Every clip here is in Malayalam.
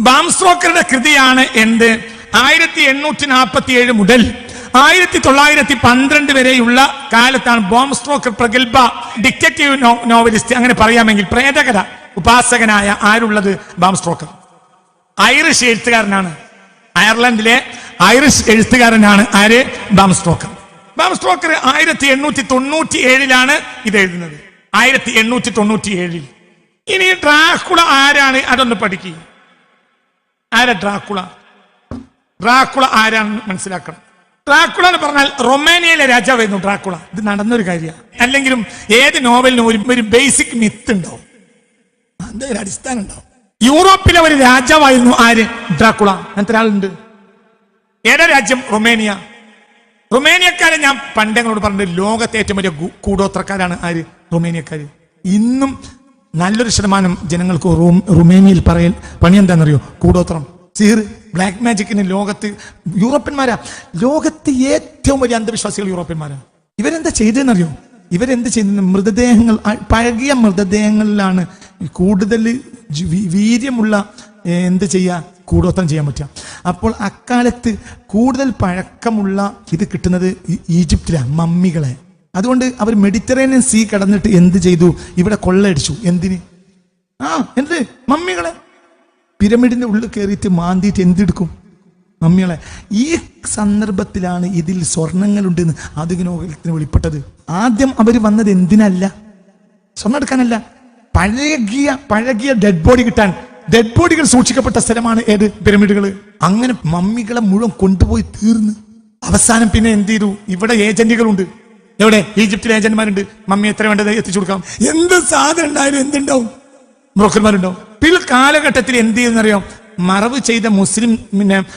ബാം സ്റ്റോക്കറുടെ കൃതിയാണ് എന്ത് 1847 മുതൽ 1912 വരെയുള്ള കാലത്താണ് ബാം സ്റ്റോക്കർ പ്രഗത്ഭ ഡിറ്റക്റ്റീവ് നോവലിസ്റ്റ്, അങ്ങനെ പറയാമെങ്കിൽ പ്രേതകഥ ഉപാസകനായ ആരുള്ളത് ബാം സ്റ്റോക്കർ. ഐറിഷ് എഴുത്തുകാരനാണ്, അയർലൻഡിലെ ഐറിഷ് എഴുത്തുകാരനാണ് ആര്? Balm Stoker. ബാം സ്റ്റോക്കർ 1897 ഇത് എഴുതുന്നത്, 1897. ഇനി ഡ്രാക്കുള ആരാണ് അതൊന്ന് പഠിക്കുക. ആരാ ഡ്രാക്കുള? ഡ്രാക്കുള ആരാണെന്ന് മനസ്സിലാക്കണം. ഡ്രാക്കുള എന്ന് പറഞ്ഞാൽ റൊമാനിയയിലെ രാജാവായിരുന്നു ഡ്രാക്കുള. ഇത് നടന്നൊരു കാര്യമാണ്. അല്ലെങ്കിലും ഏത് നോവലിനും ഒരു ബേസിക് മിത്ത് ഉണ്ടാവും, ഒരു അടിസ്ഥാനം ഉണ്ടാവും. യൂറോപ്പിലെ ഒരു രാജാവായിരുന്നു ആര്? ഡ്രാക്കുള. അങ്ങനത്തെ ഒരാളുണ്ട്. ഏതാ രാജ്യം? റൊമേനിയ. റൊമേനിയക്കാരെ ഞാൻ പണ്ടങ്ങളോട് പറഞ്ഞത് ലോകത്തെ ഏറ്റവും വലിയ കൂടോത്രക്കാരാണ് ആര്? റൊമേനിയക്കാര്. ഇന്നും നല്ലൊരു ശതമാനം ജനങ്ങൾക്ക് റുമേനിയയിൽ പണി എന്താണെന്നറിയോ? കൂടോത്രം, സിഹിർ, ബ്ലാക്ക് മാജിക്കിന് ലോകത്ത് യൂറോപ്യന്മാരാ. ലോകത്ത് ഏറ്റവും വലിയ അന്ധവിശ്വാസികൾ യൂറോപ്യന്മാരാ. ഇവരെന്താ ചെയ്തതെന്നറിയോ? ഇവരെന്ത് ചെയ്യുന്നത്? മൃതദേഹങ്ങൾ, പഴകിയ മൃതദേഹങ്ങളിലാണ് കൂടുതൽ വീര്യമുള്ള എന്ത് ചെയ്യാ? കൂടോത്രം ചെയ്യാൻ പറ്റുക. അപ്പോൾ അക്കാലത്ത് കൂടുതൽ പഴക്കമുള്ള ഇത് കിട്ടുന്നത് ഈജിപ്തിലാണ്, മമ്മികളെ. അതുകൊണ്ട് അവർ മെഡിറ്ററേനിയൻ സീ കടന്നിട്ട് എന്ത് ചെയ്തു? ഇവിടെ കൊള്ളയടിച്ചു. എന്തിന്? എന്ത്? മമ്മികളെ. പിരമിഡിന്റെ ഉള്ളിൽ കയറിയിട്ട് മാന്തിയിട്ട് എന്തെടുക്കും? മമ്മികളെ. ഈ സന്ദർഭത്തിലാണ് ഇതിൽ സ്വർണങ്ങളുണ്ടെന്ന് ആധുനിക ലോകത്തിന് വെളിപ്പെട്ടത്. ആദ്യം അവർ വന്നത് എന്തിനല്ല? സ്വർണ്ണം എടുക്കാനല്ല, പഴകിയ ഡെഡ് ബോഡി കിട്ടാൻ. ഡെഡ് ബോഡികൾ സൂക്ഷിക്കപ്പെട്ട സ്ഥലമാണ് ഏത്? പിരമിഡുകൾ. അങ്ങനെ മമ്മികളെ മുഴുവൻ കൊണ്ടുപോയി തീർന്ന് അവസാനം പിന്നെ എന്ത് ചെയ്തു? ഇവിടെ ഏജന്റുകളുണ്ട്. എവിടെ? ഈജിപ്തിലെ ഏജന്റുമാരുണ്ട്. മമ്മി എത്ര വേണ്ടത് എത്തിച്ചു കൊടുക്കാം. എന്ത് സാധനം ഉണ്ടായാലും എന്തുണ്ടാവും? ബ്രോക്കർമാരുണ്ടാവും. കാലഘട്ടത്തിൽ എന്ത് ചെയ്യുന്നറിയാം? മറവ് ചെയ്ത മുസ്ലിം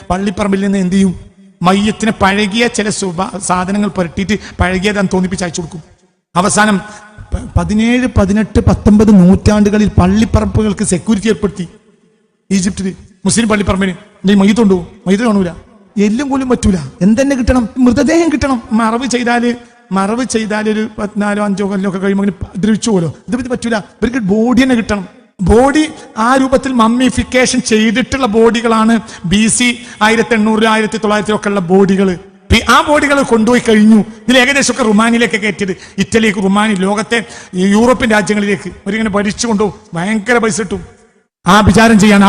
പള്ളിപ്പറമ്പിൽ നിന്ന് എന്ത് ചെയ്യും? മയ്യത്തിന് പഴകിയ ചില സാധനങ്ങൾ പുരട്ടിയിട്ട് പഴകിയതാന്ന് തോന്നിപ്പിച്ച് അയച്ചു കൊടുക്കും. അവസാനം 17, 18, 19 നൂറ്റാണ്ടുകളിൽ പള്ളിപ്പറമ്പുകൾക്ക് സെക്യൂരിറ്റി ഏർപ്പെടുത്തി ഈജിപ്തില്. മുസ്ലിം പള്ളിപ്പറമ്പിന് മയ്യത്ത് കൊണ്ടുപോകും. മയ്യത്ത് കാണൂല, എല്ലും പോലും പറ്റൂല. എന്തെന്നെ കിട്ടണം? മൃതദേഹം കിട്ടണം. മറവ് ചെയ്താൽ ഒരു 14, 5 കൊല്ലമൊക്കെ കഴിയുമ്പോൾ ദ്രവിച്ചു പോലോ. ഇത് പറ്റൂല. ഇവർക്ക് ബോഡി തന്നെ കിട്ടണം. ബോഡി ആ രൂപത്തിൽ മമ്മിഫിക്കേഷൻ ചെയ്തിട്ടുള്ള ബോഡികളാണ് BC 1800, 1900 ഒക്കെ ഉള്ള ബോഡികൾ. ആ ബോഡികൾ കൊണ്ടുപോയി കഴിഞ്ഞു. ഇതിൽ ഏകദേശമൊക്കെ റുമാനിയിലേക്ക് കയറ്റിയത്. ഇറ്റലിക്ക്, റുമാനി, ലോകത്തെ യൂറോപ്യൻ രാജ്യങ്ങളിലേക്ക് ഒരിങ്ങനെ ഭരിച്ചു കൊണ്ടുപോകും. ഭയങ്കര പൈസ കിട്ടും ആ വിചാരം ചെയ്യാൻ,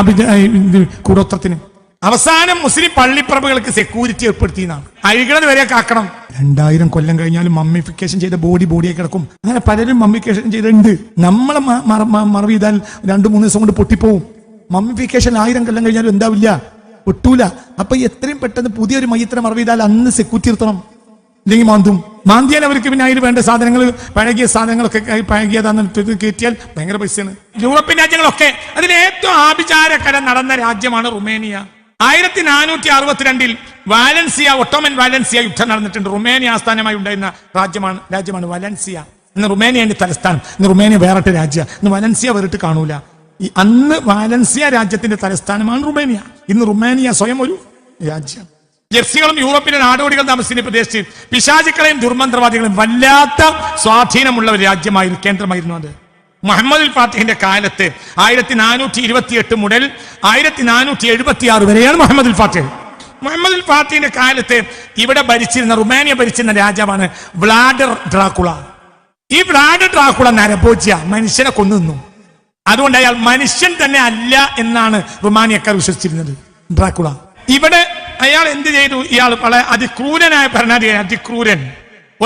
കൂടോത്രത്തിന്. അവസാനം മുസ്ലിം പള്ളിപ്പറമ്പുകൾക്ക് സെക്യൂരിറ്റി ഏർപ്പെടുത്തിയെന്നാണ്. അഴികളത് വരെ കാക്കണം. 2000 കൊല്ലം കഴിഞ്ഞാലും മമ്മിഫിക്കേഷൻ ചെയ്ത ബോഡിയായി കിടക്കും. അങ്ങനെ പലരും മമ്മിഫിക്കേഷൻ ചെയ്തിട്ടുണ്ട്. നമ്മളെ മറവ് ചെയ്താൽ 2-3 ദിവസം കൊണ്ട് പൊട്ടിപ്പോവും. മമ്മിഫിക്കേഷൻ 1000 കൊല്ലം കഴിഞ്ഞാലും എന്താവില്ല, പൊട്ടൂല. അപ്പൊ എത്രയും പെട്ടെന്ന് പുതിയൊരു മയ്യത്തിനെ മറവ് ചെയ്താൽ അന്ന് സെക്യൂരിറ്റി നിർത്തണം. ഇല്ലെങ്കിൽ മാന്തിയാൽ അവർക്ക് പിന്നെ അതിന് വേണ്ട സാധനങ്ങൾ, പഴകിയ സാധനങ്ങളൊക്കെ പഴകിയതാന്ന് കയറ്റിയാൽ ഭയങ്കര പൈസയാണ്. യൂറോപ്യൻ രാജ്യങ്ങളൊക്കെ അതിൽ ഏറ്റവും ആഭിചാരകര നടന്ന രാജ്യമാണ് റുമേനിയ. 1462 വാലൻസിയ, ഒട്ടോമൻ വാലൻസിയ യുദ്ധം നടന്നിട്ടുണ്ട്. റുമേനിയ ആസ്ഥാനമായി ഉണ്ടായിരുന്ന രാജ്യമാണ് വാലൻസിയ. ഇന്ന് റുമേനിയന്റെ തലസ്ഥാനം. ഇന്ന് റുമേനിയ വേറിട്ട് രാജ്യം. ഇന്ന് വാലൻസിയ വേറിട്ട് കാണൂല. അന്ന് വാലൻസിയ രാജ്യത്തിന്റെ തലസ്ഥാനമാണ് റുമേനിയ. ഇന്ന് റുമേനിയ സ്വയം ഒരു രാജ്യം. ജെർസികളും യൂറോപ്പിലെ നാടോടികൾ താമസിക്കുന്ന പ്രദേശത്ത് പിശാചുക്കളെയും ദുർമന്ത്രവാദികളെയും വല്ലാത്ത സ്വാധീനമുള്ള ഒരു രാജ്യമായിരുന്നു, കേന്ദ്രമായിരുന്നു അത്. മുഹമ്മദുൽ ഫാത്തിഹിന്റെ കാലത്ത് 1428 മുതൽ 1476 വരെയാണ് മുഹമ്മദുൽ ഫാത്തിഹിന്റെ കാലത്ത് ഇവിടെ റുമാനിയ ഭരിച്ചിരുന്ന രാജാവാണ് വ്ളാഡർ ഡ്രാക്കുള. ഈ വ്ളാഡർ ഡ്രാക്കുള നരഭോജ്യ, മനുഷ്യനെ കൊന്നു. അതുകൊണ്ട് അയാൾ മനുഷ്യൻ തന്നെ അല്ല എന്നാണ് റുമാനിയക്കാർ വിശ്വസിച്ചിരുന്നത്. ഡ്രാക്കുള ഇവിടെ അയാൾ എന്ത് ചെയ്തു? ഇയാൾ വളരെ അതിക്രൂരനായ ഭരണാധികാരി, അതിക്രൂരൻ,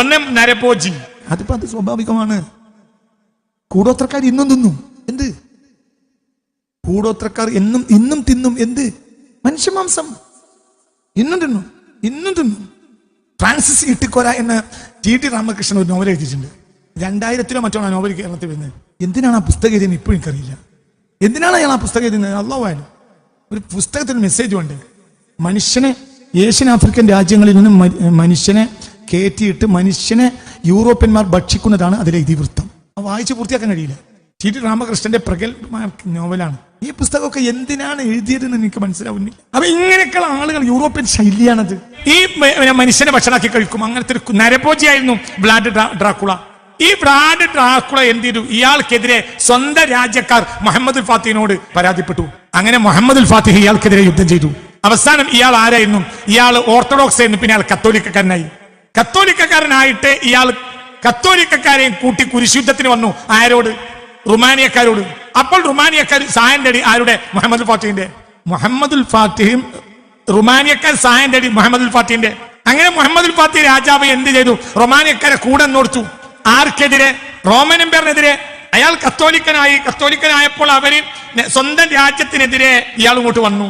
ഒന്നും നരഭോജി. അത് സ്വാഭാവികമാണ്. കൂടോത്രക്കാർ ഇന്നും തിന്നും. എന്ത്? കൂടോത്രക്കാർ ഇന്നും തിന്നും. എന്ത്? മനുഷ്യമാംസം ഇന്നും തിന്നും. ഫ്രാൻസിസ് ഇട്ടിക്കോര എന്ന T.T. രാമകൃഷ്ണൻ ഒരു നോവൽ എഴുതിയിട്ടുണ്ട്. 2000 മറ്റോ ആ നോവൽ കേരളത്തിൽ വരുന്നത്. എന്തിനാണ് ആ പുസ്തകം എഴുതിയെന്ന് ഇപ്പോഴും എനിക്കറിയില്ല. എന്തിനാണ് അയാൾ ആ പുസ്തകം എഴുതുന്നത്? അള്ളാഹു. ഒരു പുസ്തകത്തിന് മെസ്സേജ് ഉണ്ട്. മനുഷ്യനെ ഏഷ്യൻ ആഫ്രിക്കൻ രാജ്യങ്ങളിൽ നിന്നും മനുഷ്യനെ കയറ്റിയിട്ട് മനുഷ്യനെ യൂറോപ്യന്മാർ ഭക്ഷിക്കുന്നതാണ് അതിലെ ഇതിവൃത്തം. വായിച്ച് പൂർത്തിയാക്കാൻ കഴിയില്ല. T.T. രാമകൃഷ്ണന്റെ പ്രഗത്ഭമായ നോവലാണ്. ഈ പുസ്തകമൊക്കെ എന്തിനാണ് എഴുതിയതെന്ന് എനിക്ക് മനസ്സിലാവുന്നില്ല. അപ്പൊ ഇങ്ങനെയൊക്കെയുള്ള ആളുകൾ, യൂറോപ്യൻ ശൈലിയാണത്. ഈ മനുഷ്യനെ ഭക്ഷണമാക്കി കഴിക്കും. അങ്ങനത്തെ ഒരു നരഭോജിയായിരുന്നു വ്ളാഡ് ഡ്രാക്കുള. ഈ വ്ളാഡ് ഡ്രാക്കുള എന്ത് ചെയ്തു? ഇയാൾക്കെതിരെ സ്വന്തം രാജ്യക്കാർ മുഹമ്മദുൽ ഫാത്തിഹിനോട് പരാതിപ്പെട്ടു. അങ്ങനെ മുഹമ്മദുൽ ഫാത്തിഹ് ഇയാൾക്കെതിരെ യുദ്ധം ചെയ്തു. അവസാനം ഇയാൾ ആരായിരുന്നു? ഇയാൾ ഓർത്തഡോക്സ് ആയിരുന്നു. പിന്നെ അയാൾ കത്തോലിക്കക്കാരനായി. കത്തോലിക്കക്കാരനായിട്ട് ഇയാൾ കത്തോലിക്കക്കാരെയും കൂട്ടി കുരിശുദ്ധത്തിന് വന്നു. ആരോട്? റുമാനിയക്കാരോട്. അപ്പോൾ റുമാനിയക്കാർ സഹായം തേടി. ആരുടെ? മുഹമ്മദുൽ ഫാത്തിഹിന്റെ. മുഹമ്മദുൽ ഫാത്തിഹും റുമാനിയക്കാർ സഹായം തേടി മുഹമ്മദുൽ ഫാത്തിഹിന്റെ. അങ്ങനെ മുഹമ്മദുൽ ഫാത്തിഹ് രാജാവ് എന്ത് ചെയ്തു? റൊമാനിയക്കാരെ കൂടെ നോർത്തു. ആർക്കെതിരെ? റോമൻ എംപയറിനെതിരെ. അയാൾ കത്തോലിക്കനായപ്പോൾ അവര് സ്വന്തം രാജ്യത്തിനെതിരെ ഇയാൾ ഇങ്ങോട്ട് വന്നു,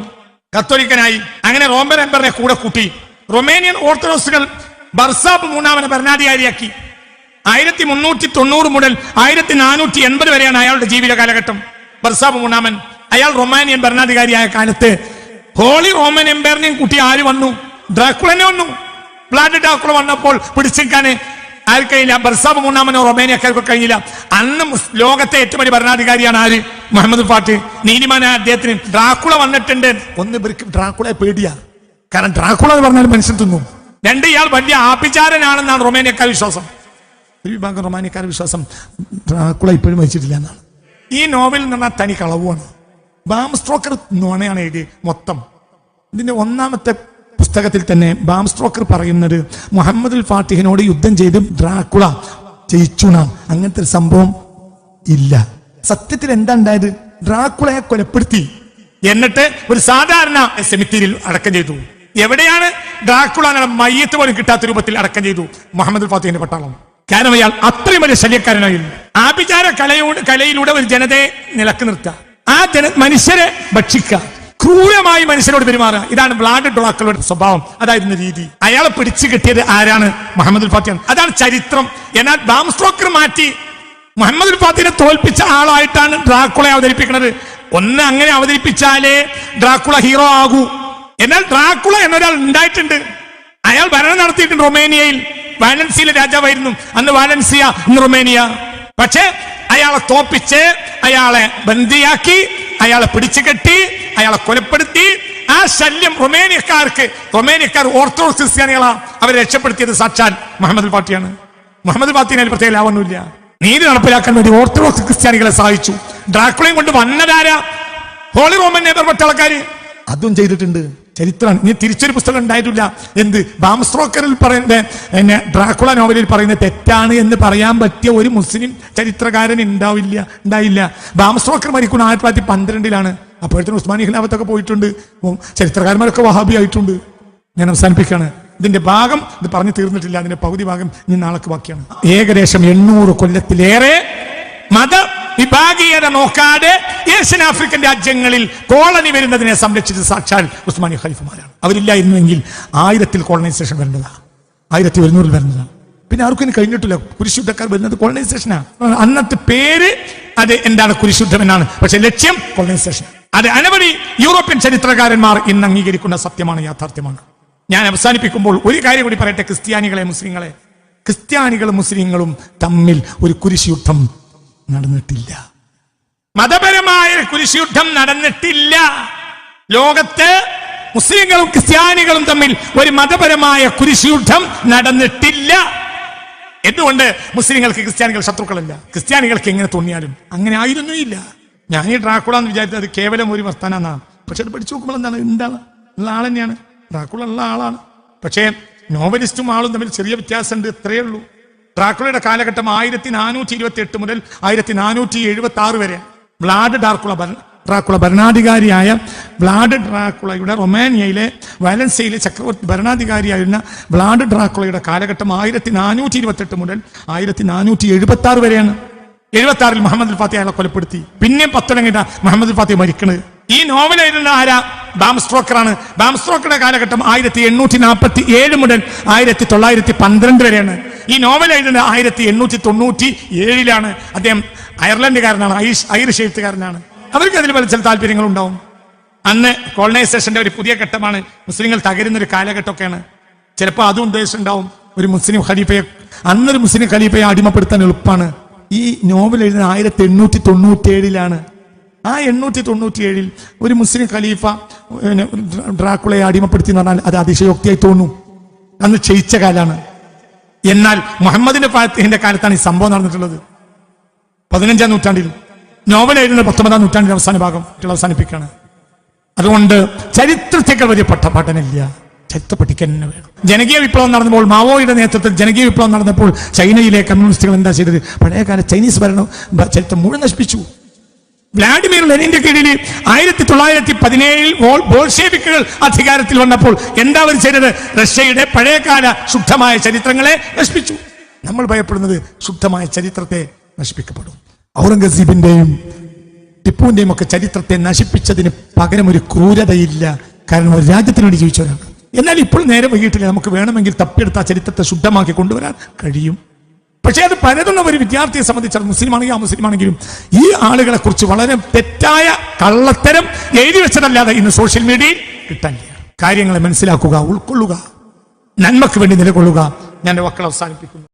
കത്തോലിക്കനായി. അങ്ങനെ റോമൻ എംപയറിനെ കൂടെ കൂട്ടി. റൊമേനിയൻ ഓർത്തഡോക്സുകൾ ബർസാബ് മൂന്നാമനെ ഭരണാധികാരിയാക്കി. 1390 മുതൽ 1480 വരെയാണ് അയാളുടെ ജീവിത കാലഘട്ടം. ബർസാബ് മൂന്നാമൻ അയാൾ റൊമാനിയൻ ഭരണാധികാരിയായ കാലത്ത് ഹോളി റോമൻ എംപയറിനെയും കൂട്ടി ആര് വന്നു? ഡ്രാക്കുളനെ വന്നു. വ്ളാഡ് ഡ്രാക്കുള വന്നപ്പോൾ പിടിച്ചെടുക്കാൻ ആർക്കഴിയില്ല. ബർസാബ് മൂന്നാമനോ റൊമേനിയക്കാർക്കോ കഴിഞ്ഞില്ല. അന്ന് ലോകത്തെ ഏറ്റവും വലിയ ഭരണാധികാരിയാണ് ആര്? മുഹമ്മദ് ഫാത്തിഹ്. നീതിമാനായ അദ്ദേഹത്തിന് ഡ്രാക്കുള വന്നിട്ടുണ്ട്. ഒന്ന് ഇവർക്ക് ഡ്രാക്കുളയെ പേടിയാ. കാരണം ഡ്രാക്കുള എന്ന് പറഞ്ഞാൽ മനുഷ്യൻ തിന്നും. രണ്ട്, ഇയാൾ വലിയ ആഭിചാരനാണെന്നാണ് റൊമേനിയക്കാർ വിശ്വാസം. ഒരു വിഭാഗം റൊമാനിയക്കാരുടെ വിശ്വാസം ഡ്രാക്കുള ഇപ്പോഴും മരിച്ചിട്ടില്ല എന്നാണ്. ഈ നോവൽ എന്ന് പറഞ്ഞാൽ തനി കളവുമാണ്. ബാം സ്റ്റോക്കർ നോണയാണ് എഴുതി മൊത്തം. ഇതിന്റെ ഒന്നാമത്തെ പുസ്തകത്തിൽ തന്നെ ബാം സ്റ്റോക്കർ പറയുന്നത് മുഹമ്മദുൽ ഫാത്തിഹിനോട് യുദ്ധം ചെയ്ത് ഡ്രാക്കുള ജയിച്ചുനാണ്. അങ്ങനത്തെ ഒരു സംഭവം ഇല്ല. സത്യത്തിൽ എന്താ ഉണ്ടായത്? ഡ്രാക്കുളയെ കൊലപ്പെടുത്തി, എന്നിട്ട് ഒരു സാധാരണ സെമിത്തേരിയിൽ അടക്കം ചെയ്തു. എവിടെയാണ്? ഡ്രാക്കുള മയ്യത്ത് പോലും കിട്ടാത്ത രൂപത്തിൽ അടക്കം ചെയ്തു മുഹമ്മദുൽ ഫാത്തിഹിന്റെ പട്ടാളം. കാരണം അയാൾ അത്രയും വലിയ ശല്യക്കാരനായിരുന്നു. ആഭിചാര കലയിലൂടെ ഒരു ജനതയെ നിലക്ക് നിർത്തുക, ആ മനുഷ്യരെ ഭക്ഷിക്കുക, ക്രൂരമായി മനുഷ്യരോട് പെരുമാറുക. ഇതാണ് വ്ളാഡ് ഡ്രാക്കുളയുടെ സ്വഭാവം. അതായിരുന്നു രീതി. അയാളെ പിടിച്ചു കിട്ടിയത് ആരാണ്? മുഹമ്മദുൽ ഫാത്തിഹ്. അതാണ് ചരിത്രം. എന്നാൽ ബാം സ്റ്റോക്കർ മാറ്റി മുഹമ്മദുൽ ഫാത്തിഹിനെ തോൽപ്പിച്ച ആളായിട്ടാണ് ഡ്രാക്കുളയെ അവതരിപ്പിക്കുന്നത്. ഒന്ന് അങ്ങനെ അവതരിപ്പിച്ചാലേ ഡ്രാക്കുള ഹീറോ ആകൂ. എന്നാൽ ഡ്രാക്കുള എന്നൊരാൾ ഉണ്ടായിട്ടുണ്ട്. അയാൾ ഭരണം നടത്തിയിട്ടുണ്ട് റൊമേനിയയിൽ. വാലൻസിയയിലെ രാജാവായിരുന്നു അന്ന്. വാലൻസിയ, ഇന്ന് റൊമേനിയ. പക്ഷേ അയാളെ തോപ്പിച്ച്, അയാളെ ബന്ദിയാക്കി, അയാളെ പിടിച്ചു കെട്ടി, അയാളെ കൊലപ്പെടുത്തി. ആ ശല്യം റൊമേനിയക്കാർ ഓർത്തഡോക്സ് ക്രിസ്ത്യാനികളാ. അവരെ രക്ഷപ്പെടുത്തിയത് സാക്ഷാൽ മുഹമ്മദുൽ ഫാത്തിഹാണ്. മുഹമ്മദ് ഫാത്തിഹിന് പ്രത്യേക ലാഭമൊന്നുമില്ല. നീതി നടപ്പിലാക്കാൻ വേണ്ടി ഓർത്തഡോക്സ് ക്രിസ്ത്യാനികളെ സഹായിച്ചു. ഡ്രാക്കുളയും കൊണ്ട് വന്നതാരാ? ഹോളി റോമൻ നേതൃത്വ ആൾക്കാര്. അതും ചെയ്തിട്ടുണ്ട്. ചരിത്രമാണ്. ഇനി തിരിച്ചൊരു പുസ്തകം ഉണ്ടായിട്ടില്ല. എന്ത്? ബാം സ്റ്റോക്കറിൽ പറയുന്ന ഡ്രാക്കുള നോവലിൽ പറയുന്നത് തെറ്റാണ് എന്ന് പറയാൻ പറ്റിയ ഒരു മുസ്ലിം ചരിത്രകാരൻ ഉണ്ടായില്ല. ബാം സ്റ്റോക്കർ മരിക്കുന്ന 1912 അപ്പോഴത്തേനും ഉസ്മാനി ഖിലാഫത്തൊക്കെ പോയിട്ടുണ്ട്. ചരിത്രകാരന്മാരൊക്കെ വഹാബി ആയിട്ടുണ്ട്. ഞാൻ അവസാനിപ്പിക്കുകയാണ്. ഇതിന്റെ ഭാഗം ഇത് പറഞ്ഞു തീർന്നിട്ടില്ല. അതിന്റെ പകുതി ഭാഗം ഇനി നാളേക്ക് ബാക്കിയാണ്. ഏകദേശം 800 കൊല്ലത്തിലേറെ മത വിഭാഗീയത നോക്കാതെ ഏഷ്യൻ ആഫ്രിക്കൻ രാജ്യങ്ങളിൽ കോളനി വരുന്നതിനെ സംരക്ഷിച്ച സാക്ഷാൽ ഉസ്മാനി ഖലീഫമാരാണ്. അവരില്ലായിരുന്നെങ്കിൽ 1000 കോളനൈസേഷൻ വരേണ്ടതാ, 1100 വരേണ്ടതാണ്. പിന്നെ ആർക്കും കഴിഞ്ഞിട്ടില്ല. കുരിശുദ്ധക്കാർ വരുന്നത് കോളനൈസേഷനാ. അന്നത്തെ പേര് അത് എന്താണ്? കുരിശുദ്ധം എന്നാണ്. പക്ഷെ ലക്ഷ്യം കോളനൈസേഷൻ. അത് അനവധി യൂറോപ്യൻ ചരിത്രകാരന്മാർ ഇന്ന് അംഗീകരിക്കുന്ന സത്യമാണ്, യാഥാർത്ഥ്യമാണ്. ഞാൻ അവസാനിപ്പിക്കുമ്പോൾ ഒരു കാര്യം കൂടി പറയട്ടെ. ക്രിസ്ത്യാനികളും മുസ്ലിങ്ങളും തമ്മിൽ ഒരു കുരിശുയുദ്ധം നടന്നിട്ടില്ല. മതപരമായ കുരിശുയുദ്ധം നടന്നിട്ടില്ല. ലോകത്ത് മുസ്ലിങ്ങളും ക്രിസ്ത്യാനികളും തമ്മിൽ ഒരു മതപരമായ കുരിശുയുദ്ധം നടന്നിട്ടില്ല. എന്തുകൊണ്ട്? മുസ്ലിങ്ങൾക്ക് ക്രിസ്ത്യാനികൾ ശത്രുക്കളല്ല. ക്രിസ്ത്യാനികൾക്ക് എങ്ങനെ തോന്നിയാലും അങ്ങനെ ആയിരുന്നില്ല. ഞാൻ ഈ ഡ്രാക്കുള എന്ന് വിചാരിച്ചത് അത് കേവലം ഒരു വർത്തനാന്നാണ്. പക്ഷെ അത് പഠിച്ചു നോക്കുമ്പോൾ എന്താണ്? ഉള്ള ആൾ തന്നെയാണ്. ഡ്രാക്കുള ഉള്ള ആളാണ്. പക്ഷേ നോവലിസ്റ്റും ആളും തമ്മിൽ ചെറിയ വ്യത്യാസമുണ്ട്. എത്രയേ ഉള്ളൂ. ഡ്രാക്കുളയുടെ കാലഘട്ടം 1428 മുതൽ 1476 വരെ. വ്ളാഡ് ഡ്രാക്കുള ഭരണാധികാരിയായ വ്ളാഡ് ഡ്രാക്കുളയുടെ റൊമാനിയയിലെ വാലൻസിയയിലെ ചക്രവർത്തി ഭരണാധികാരിയായിരുന്ന വ്ളാഡ് ഡ്രാക്കുളയുടെ കാലഘട്ടം 1428 മുതൽ 1476 വരെയാണ്. 76 മുഹമ്മദ് ഫാത്തിഹ് അയാളെ കൊലപ്പെടുത്തി. പിന്നെയും 10 കഴിഞ്ഞ മുഹമ്മദ് ഫാത്തിഹ് മരിക്കുന്നത്. ഈ നോവൽ എഴുതുന്ന ആരാ? ബാം സ്റ്റോക്കറാണ്. ബാം സ്റ്റോക്കറുടെ കാലഘട്ടം 1847 മുതൽ 1912 വരെയാണ്. ഈ നോവൽ എഴുതുന്നത് 1897 അദ്ദേഹം അയർലൻഡുകാരനാണ്, ഐറിഷ് എഴുത്തുകാരനാണ്. അവർക്ക് അതിൽ പല ചില താല്പര്യങ്ങൾ ഉണ്ടാവും. അന്ന് കോളനൈസേഷന്റെ ഒരു പുതിയ ഘട്ടമാണ്. മുസ്ലിങ്ങൾ തകരുന്ന ഒരു കാലഘട്ടമൊക്കെയാണ്. ചിലപ്പോൾ അതും ഉദ്ദേശം ഉണ്ടാവും. ഒരു മുസ്ലിം ഖലീഫയെ, അന്നൊരു മുസ്ലിം ഖലീഫയെ അടിമപ്പെടുത്താൻ എളുപ്പമാണ്. ഈ നോവൽ എഴുതുന്നത് 1897 ആ 897 ഒരു മുസ്ലിം ഖലീഫ ഡ്രാക്കുളയെ അടിമപ്പെടുത്തി എന്ന് പറഞ്ഞാൽ അത് അതിശയോക്തിയായി തോന്നും. അന്ന് ക്ഷയിച്ച കാലാണ്. എന്നാൽ മുഹമ്മദിന്റെ ഫാത്തിഹിന്റെ കാലത്താണ് ഈ സംഭവം നടന്നിട്ടുള്ളത്. 15-ാം നൂറ്റാണ്ടിൽ. നോവൽ എഴുതുന്നത് 19-ാം നൂറ്റാണ്ടിന്റെ അവസാന ഭാഗം അവസാനിപ്പിക്കുകയാണ്. അതുകൊണ്ട് ചരിത്രത്തെക്കാൾ വലിയ പഠനമില്ല, ചരിത്രം പഠിക്കാൻ തന്നെ വേണം. ജനകീയ വിപ്ലവം നടന്നപ്പോൾ, മാവോയുടെ നേതൃത്വത്തിൽ ജനകീയ വിപ്ലവം നടന്നപ്പോൾ ചൈനയിലെ കമ്മ്യൂണിസ്റ്റുകൾ എന്താ ചെയ്തത്? പഴയകാല ചൈനീസ് ഭരണം ചരിത്രം മുഴുവൻ നശിപ്പിച്ചു. വ്ളാഡിമിർ ലെനിന്റെ കീഴിൽ 1917 ബോൾഷെവിക്കുകൾ അധികാരത്തിൽ വന്നപ്പോൾ എന്താ അവർ ചെയ്തത്? റഷ്യയുടെ പഴയകാല ശുദ്ധമായ ചരിത്രങ്ങളെ നശിപ്പിച്ചു. നമ്മൾ ഭയപ്പെടുന്നത് ശുദ്ധമായ ചരിത്രത്തെ നശിപ്പിക്കപ്പെടും. ഔറംഗസീബിന്റെയും ടിപ്പുവിന്റെയും ഒക്കെ ചരിത്രത്തെ നശിപ്പിച്ചതിന് പകരം ഒരു ക്രൂരതയില്ല. കാരണം ഒരു രാജ്യത്തിന് വേണ്ടി ജീവിച്ചവരാണ്. എന്നാൽ ഇപ്പോൾ നേരെ വൈകിട്ടില്ല. നമുക്ക് വേണമെങ്കിൽ തപ്പിയെടുത്ത ആ ചരിത്രത്തെ ശുദ്ധമാക്കി കൊണ്ടുവരാൻ കഴിയും. പക്ഷേ അത് പലതുള്ള ഒരു വിദ്യാർത്ഥിയെ സംബന്ധിച്ച്, മുസ്ലിം ആണെങ്കിലും അമുസ്ലിം ആണെങ്കിലും, ഈ ആളുകളെ കുറിച്ച് വളരെ തെറ്റായ കള്ളത്തരം എഴുതി വെച്ചതല്ലാതെ ഇന്ന് സോഷ്യൽ മീഡിയയിൽ കിട്ടാനില്ല. കാര്യങ്ങളെ മനസ്സിലാക്കുക, ഉൾക്കൊള്ളുക, നന്മക്ക് വേണ്ടി നിലകൊള്ളുക. ഞാൻ വാക്കുകൾ അവസാനിപ്പിക്കുന്നു.